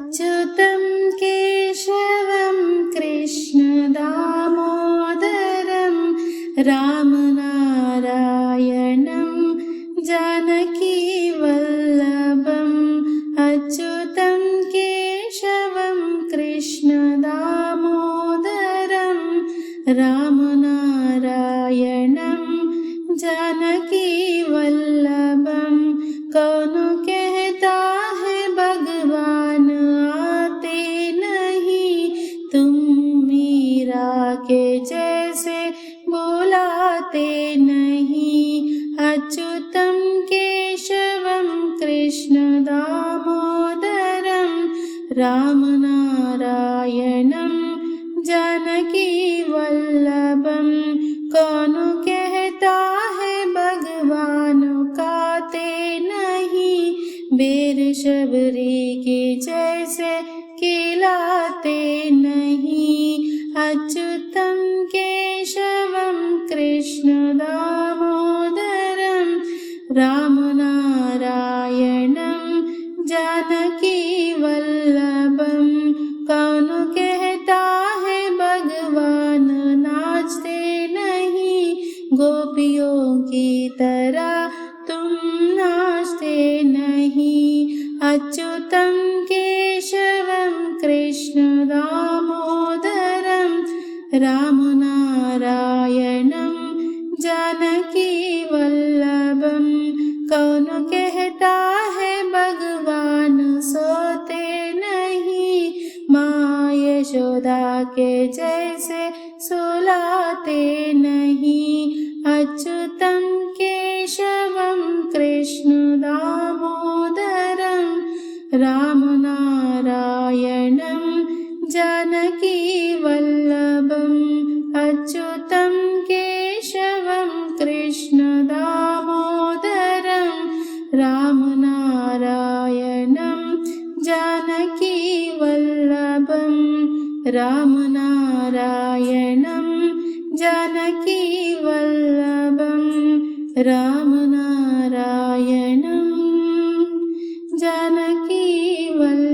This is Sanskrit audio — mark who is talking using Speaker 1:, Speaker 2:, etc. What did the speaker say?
Speaker 1: अच्युतं केशवं कृष्णदामोदरं रामनारायणं जानकीवल्लभम् अच्युतं केशवं कृष्णदामोदरं रामनारायणं जानकीवल्लभं कौन कहता है भगवान आते नहीं तुम मीरा के जैसे बुलाते नहीं अच्युतं केशवं कृष्ण दामोदरं रामनारायणं जानकीवल्लभं कौन कहता है भगवान काते नहीं बेर शबरी की जैसे खिलाते नहीं अच्युतं केशवं कृष्ण दामोदरं रामनारायणं जानकीवल्लभं कौन कहता है भगवान नाचते नहीं गोपियों की तरह तुम नाचते नहीं अच्युतं केशवं कृष्ण दामोदरं रामनारायणं जानकीवल्लभं कौन कहता है भगवान सोते नहीं माँ यशोदा के जैसे सुलाते नहीं अच्युतं केशवं कृष्ण दामोदरं रामनारायणं जानकीवल्लभम् अच्युतं केशवं कृष्ण दामोदरं रामनारायणं जानकीवल्लभं रामनारायणं जानकीवल्लभं रामनारायणं जानकीवल्लभम्